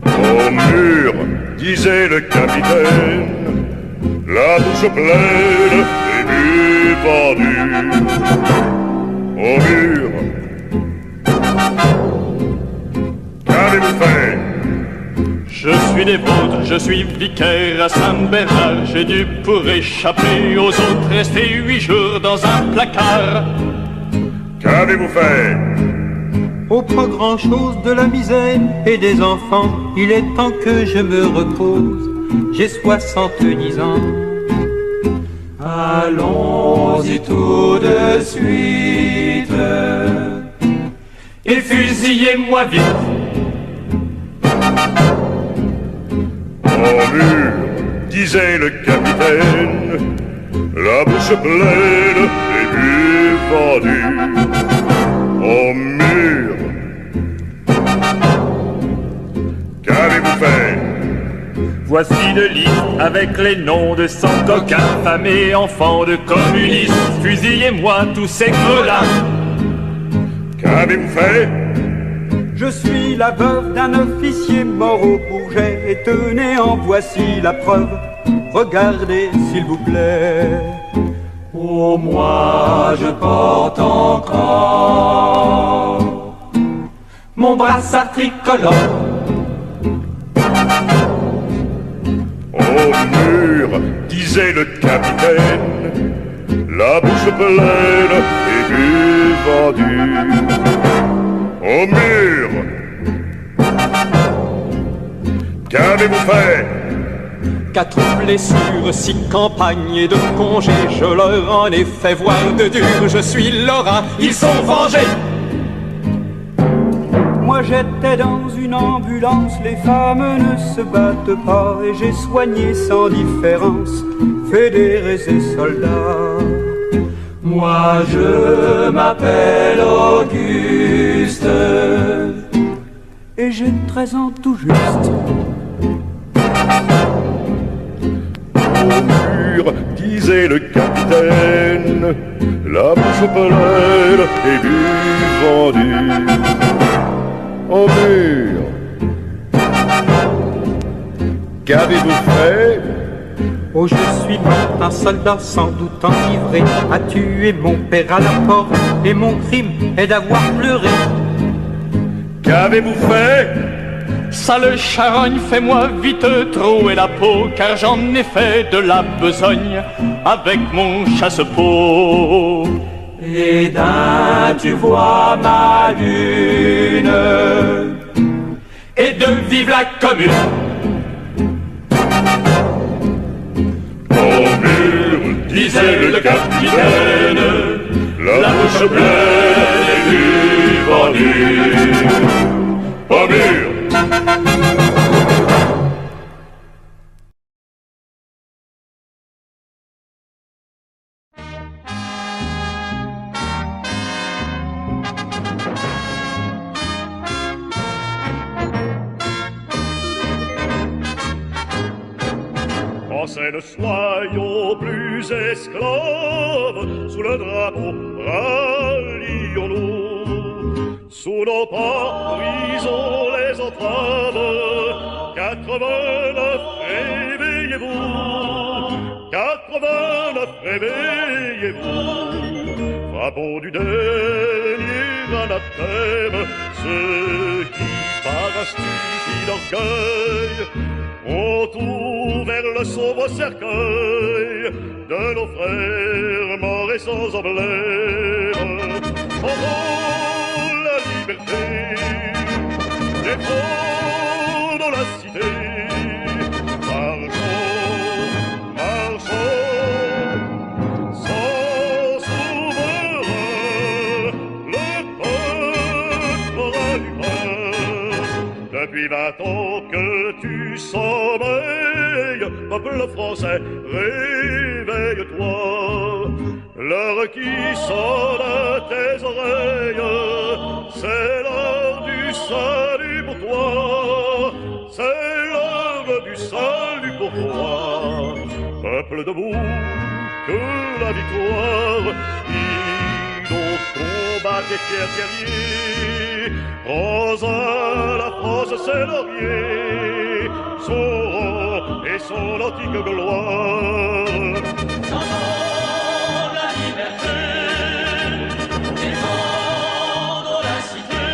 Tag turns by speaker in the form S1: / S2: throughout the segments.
S1: Au mur, disait le capitaine, la bouche pleine et bu pendu. Au mur, qu'avez-vous fait?
S2: Je suis des vôtres, je suis vicaire à Saint-Bernard. J'ai dû pour échapper aux autres rester 8 jours dans un placard.
S1: Qu'avez-vous fait?
S3: Oh, pas grand-chose, de la misère et des enfants. Il est temps que je me repose, j'ai 70 ans. Allons-y tout de suite
S2: Et fusillez-moi vite.
S1: Au mur, disait le capitaine, la bouche pleine et bu vendu. Au mur, qu'avez-vous fait?
S2: Voici une liste avec les noms de 100 coquins, femmes et enfants de communistes. Fusillez-moi tous ces gredins.
S1: Qu'avez-vous fait?
S3: Je suis la veuve d'un officier mort au Bourget, et tenez, en voici la preuve. Regardez, s'il vous plaît. Oh, moi, je porte encore mon brassard tricolore.
S1: Au mur, disait le capitaine, la bouche pleine et bu vendu. Au mur, qu'avez-vous fait?
S2: 4 blessures, 6 campagnes et 2 congés. Je leur en ai fait voir de dur. Je suis Laurent, ils sont vengés.
S3: Moi j'étais dans une ambulance, les femmes ne se battent pas, et j'ai soigné sans différence fédérés et soldats. Moi je m'appelle Auguste et j'ai 13 ans tout juste.
S1: Au mur, disait le capitaine, la bouche pleine et bu vendu. Au mur, qu'avez-vous fait?
S3: Oh, je suis mort, un soldat sans doute enivré a tué mon père à la porte, et mon crime est d'avoir pleuré.
S1: Qu'avez-vous fait?
S2: Sale charogne, fais-moi vite trouer la peau, car j'en ai fait de la besogne avec mon chasse-peau.
S3: Et d'un, tu vois ma lune,
S2: Et de vive la commune.
S1: Au mur, disait le capitaine, la bouche pleine et du vendu. Au mur. Français, ne soyons plus esclaves, sous le drapeau rallions-nous. Sous nos pas, brisons les entraves. 89, réveillez-vous. 89, réveillez-vous. Frappons du dernier anathème ceux qui, par un stupide orgueil, ont ouvert le sombre cercueil de nos frères morts et sans emblème. Chantons la liberté, défendons la cité. Marchons, marchons, sans souverain, le peuple aura du pain. Depuis 20 ans que tu sommeilles, peuple français, réveille-toi. L'heure qui sonne à tes oreilles, c'est l'heure du salut pour toi. C'est l'heure du salut pour toi. Peuple debout, que la victoire inonde ton combat des fiers guerriers. Rosa, la France, c'est laurier, son rang et son antique gloire.
S4: La liberté, défendre la cité.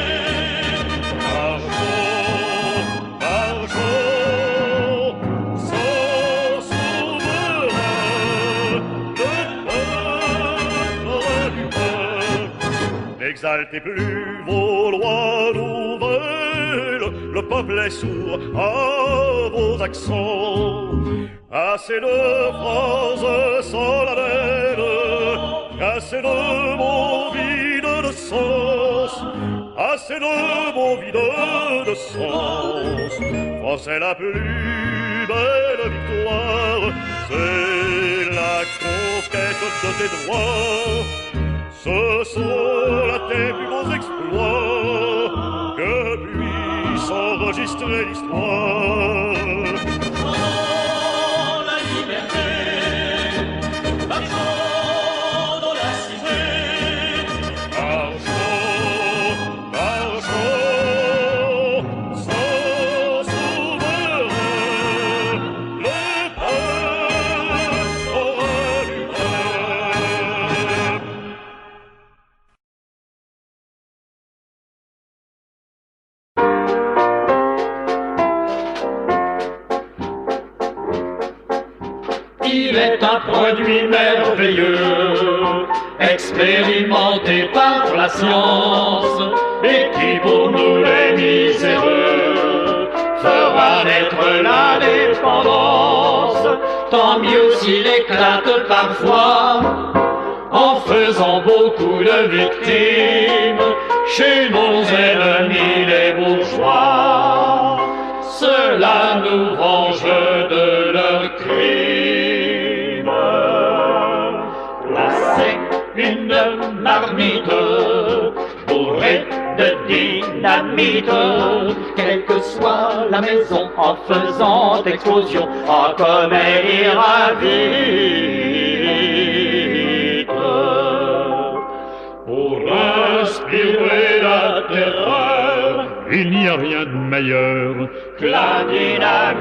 S1: Marchons, sans souverain, le peuple du peuple. N'exaltez plus vos lois nouvelles, le peuple est sourd à vos accents. Assez de phrases solennelles, assez de mots vides de sens, assez de mots vides de sens. France est la plus belle victoire, c'est la conquête de tes droits. Ce sont là tes plus beaux exploits que puisse enregistrer l'histoire.
S2: Il est un produit merveilleux, expérimenté par la science, et qui pour nous les miséreux fera naître l'indépendance. Tant mieux s'il éclate parfois, en faisant beaucoup de victimes chez nos ennemis les bourgeois. Cela nous venge de leurs crimes. Placez une marmite bourrée de dynamite, quelle que soit la maison, en faisant explosion, en comme elle ira vite. Pour inspirer la terreur,
S5: il n'y a rien de meilleur
S2: que la dynamite.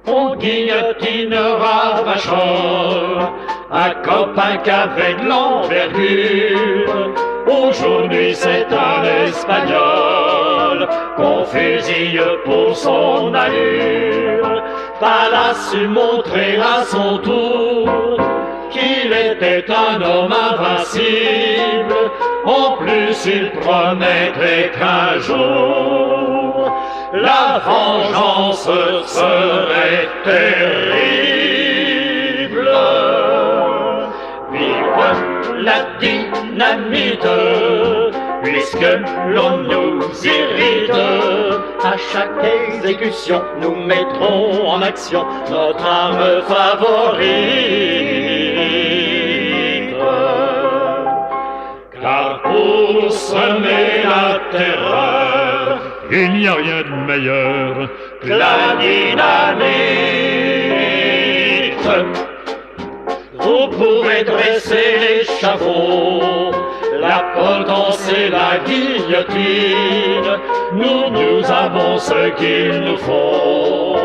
S2: On guillotinera Vachon, un copain qu'avec l'envergure. Aujourd'hui c'est un Espagnol qu'on fusille pour son allure. Pas su montrer à son tour qu'il était un homme invincible. En plus il promettait qu'un jour la vengeance serait terrible. Vive la dynamite, puisque l'on nous irrite. À chaque exécution, nous mettrons en action notre arme favorite. Car pour semer la terreur,
S5: il n'y a rien de meilleur
S2: que la dynamite. Vous pouvez dresser l'échafaud, la potence et la guillotine. Nous avons ce qu'il nous faut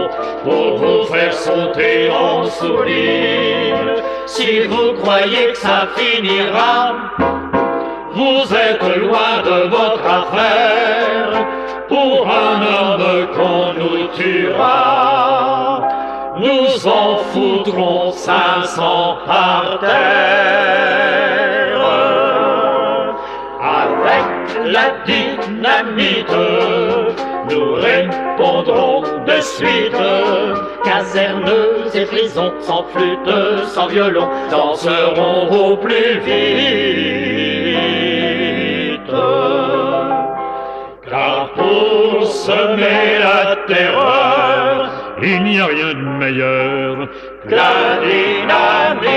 S2: pour vous faire sauter en sourdine. Si vous croyez que ça finira, vous êtes loin de votre affaire. Pour un homme qu'on nous tuera, nous en foutrons 500 par terre. Avec la dynamite, nous répondrons de suite. Casernes et prisons, sans flûte, sans violon, danseront au plus vite. Car pour semer la terreur,
S5: il n'y a rien de meilleur
S2: que la dynamite.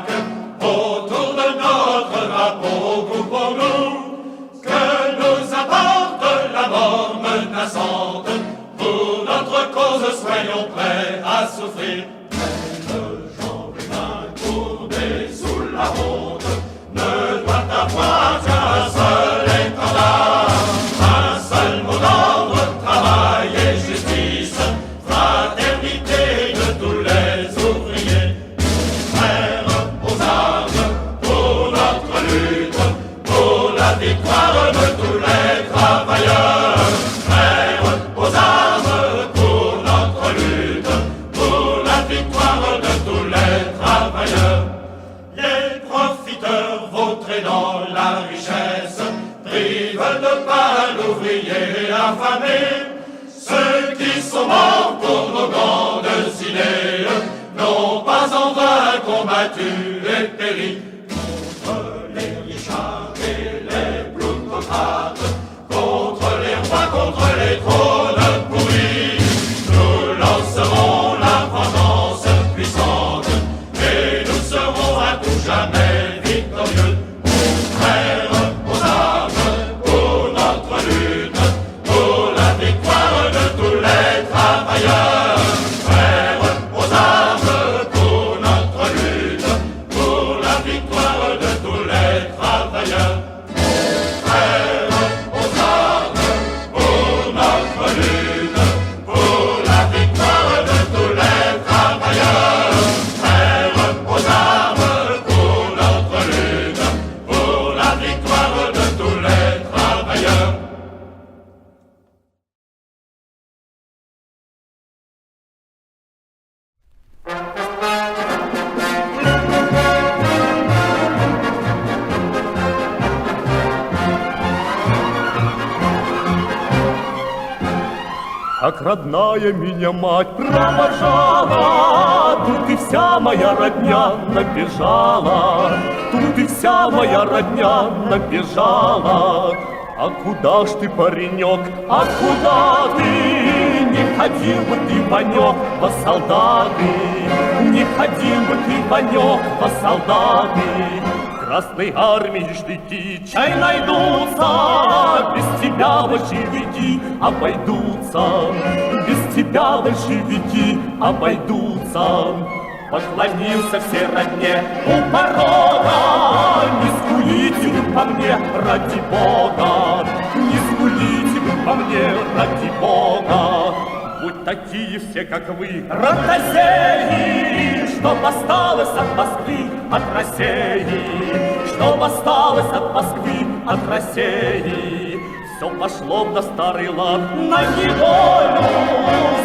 S4: vainque. Autour de notre drapeau, groupons-nous, que nous apporte la mort menaçante. Pour notre cause, soyons prêts à souffrir. Le genre humain courbé sous la honte ne doit avoir qu'un seul étendard, un seul mot d'ordre, travail et justice, fraternité de tous les ouvriers. Frères aux armes pour notre lutte, pour la victoire de tous les travailleurs. Frères aux armes pour notre lutte, pour la victoire de tous les travailleurs. Les profiteurs vautrés dans la richesse privent de pain l'ouvrier affamé. Ceux qui sont morts pour nos grandes idées n'ont pas en vain combattu et péri contre les richards et les plutocrates, contre les rois, contre les trônes pourris. Nous lancerons la vengeance puissante et nous serons à tout jamais victorieux. Frères aux armes pour notre lutte, pour la victoire de tous les travailleurs. Frères aux armes pour notre lutte, pour la victoire de tous les travailleurs. Frères aux armes pour notre lutte, pour la victoire de tous les travailleurs. Frères aux armes pour notre lutte, pour la victoire de tous les travailleurs.
S2: Как родная меня мать провожала, тут и вся моя родня набежала, тут и вся моя родня набежала. А куда ж ты, паренек, а куда ты? Не ходил бы ты, Ванек, во солдаты, не ходил бы ты, Ванек, во солдаты. Красной армии штыки чай найдутся, без тебя большевики обойдутся, без тебя большевики обойдутся. Поклонился все родне у порога, не скулите вы по мне, ради Бога, не скулите вы по мне, ради Бога. Будь такие все, как вы, ротозеи, что осталось от Москвы, от России, что осталось от Москвы, от России. Все пошло на старый лад, на неволю,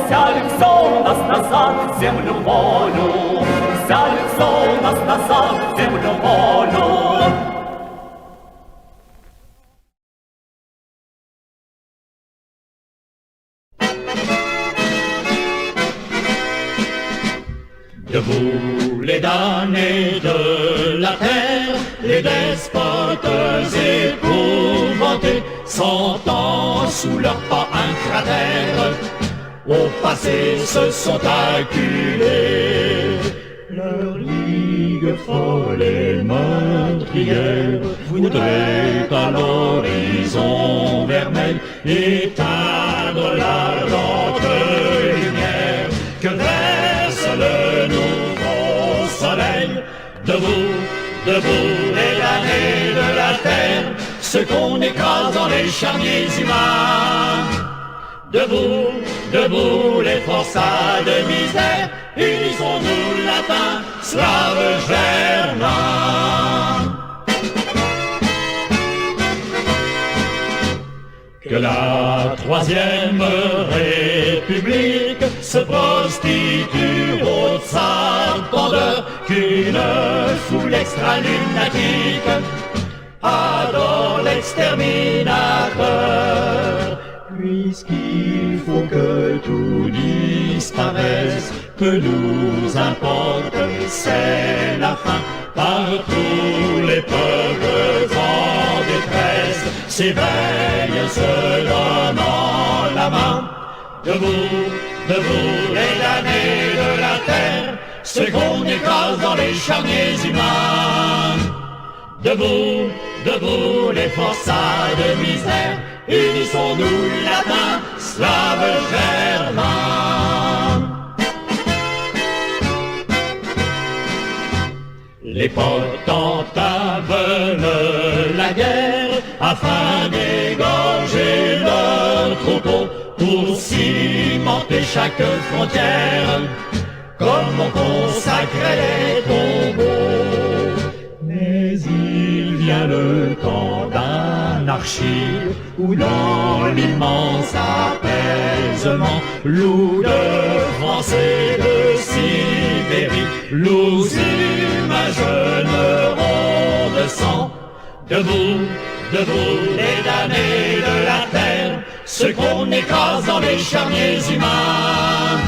S2: взяли все у нас назад, землю волю, взяли все у нас назад, землю волю.
S4: Debout les damnés de la terre, les despotes épouvantés, sentant sous leurs pas un cratère, au passé se sont acculés. Leur ligue folle et meurtrière voudrait à l'horizon vermeil éteindre l'ardente lumière que verse le nouveau soleil. Debout, debout les damnés de la terre, ceux qu'on écrase dans les charniers humains. Debout, debout les forçats de misère, unissons-nous latins, slaves germains. Que la troisième république se prostitue au tsar pendant qu'une foule extra-lunatique adore l'exterminateur. Puisqu'il faut que tout disparaisse, que nous importe, c'est la fin. Partout les peuples en détresse s'éveillent, se donnant la main. Debout, debout les damnés de la terre, ce qu'on écrase dans les charniers humains. Debout, debout, les forçats de misère, unissons-nous latins, slaves, germains. Les potentats veulent la guerre afin d'égorger leurs troupeaux pour cimenter chaque frontière, comme on consacrait les tombeaux. Mais il vient le temps d'anarchie, où dans l'immense apaisement, loups de France et de Sibérie, loups imaginairont de sang. Debout, debout, les damnés de la terre, ceux qu'on écrase dans les charniers humains.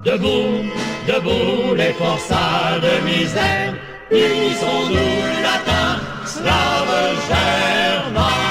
S4: Debout, debout, les forçats de misère, unissons-nous latins, slaves, germains.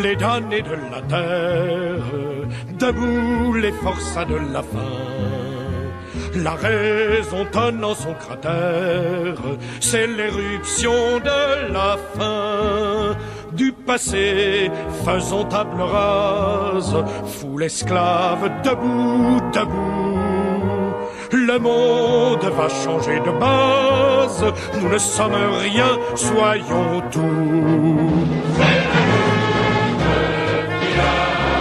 S1: les damnés de la terre, debout les forçats de la faim. La raison tonne en son cratère, c'est l'éruption de la fin. Du passé, faisons table rase, foule esclave, debout, debout. Le monde va changer de base, nous ne sommes rien, soyons tout.
S4: C'est le monde de village.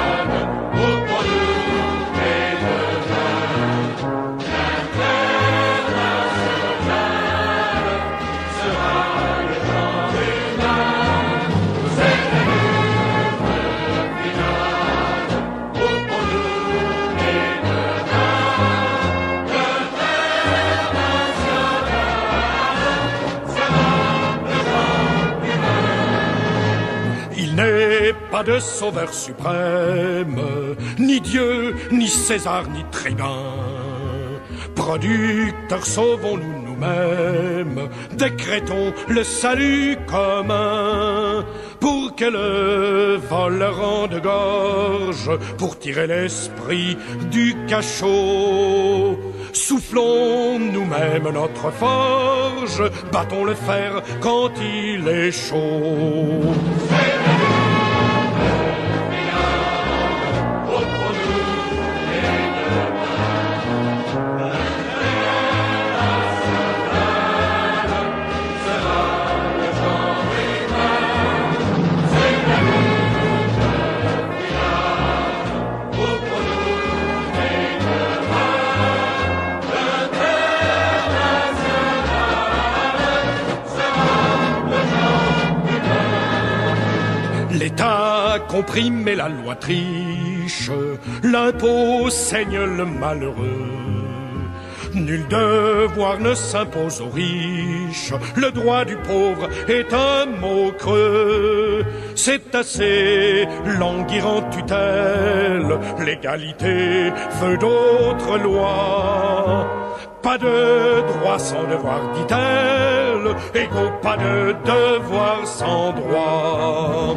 S1: pas de sauveur suprême, ni Dieu, ni César, ni tribun. Producteurs, sauvons-nous nous-mêmes, décrétons le salut commun, pour que le vol le rende gorge, pour tirer l'esprit du cachot. Soufflons nous-mêmes notre forge, battons le fer quand il est chaud. L'État comprime et la loi triche, l'impôt saigne le malheureux. Nul devoir ne s'impose aux riches, le droit du pauvre est un mot creux. C'est assez languir en tutelle, l'égalité veut d'autres lois. Pas de droit sans devoir, dit-elle, égaux, pas de devoir sans droit.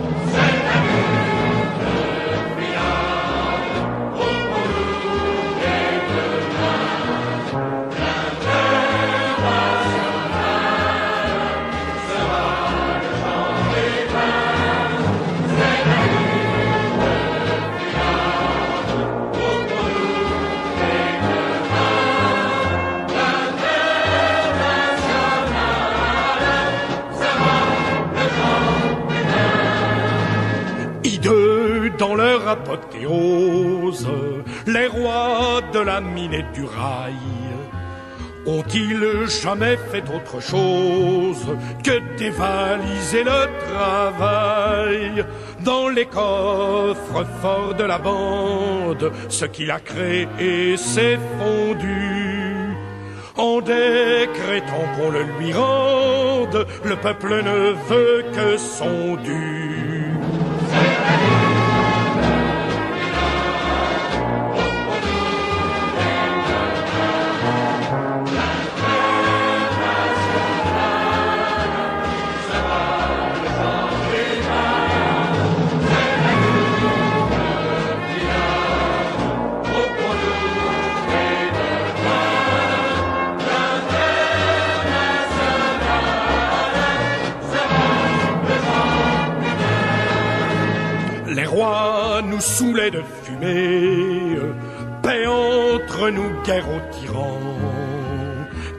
S1: Dans leur apothéose, les rois de la mine et du rail ont-ils jamais fait autre chose que dévaliser le travail? Dans les coffres forts de la bande, ce qu'il a créé s'est fondu. En décrétant qu'on le lui rende, le peuple ne veut que son dû. Les rois nous saoulaient de fumée, paix entre nous, guerre aux tyrans.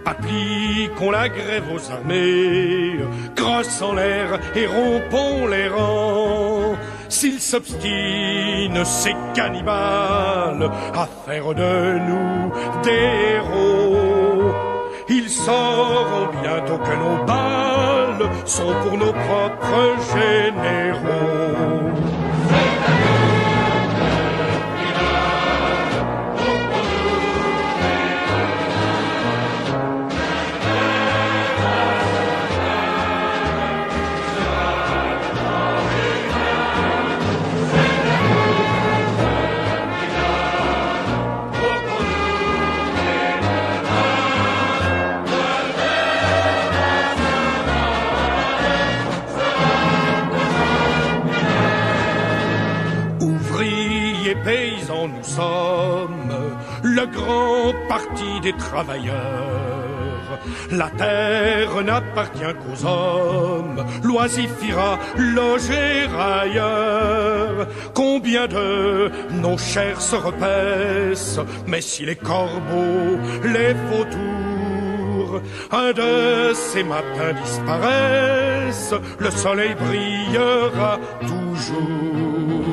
S1: Appliquons la grève aux armées, crosse en l'air et rompons les rangs. S'ils s'obstinent, ces cannibales, à faire de nous des héros, ils sauront bientôt que nos balles sont pour nos propres généraux. Paysans nous sommes, le grand parti des travailleurs. La terre n'appartient qu'aux hommes, l'oisifira loger ailleurs. Combien de nos chairs se repaissent, mais si les corbeaux, les vautours, un de ces matins disparaissent, le soleil brillera toujours.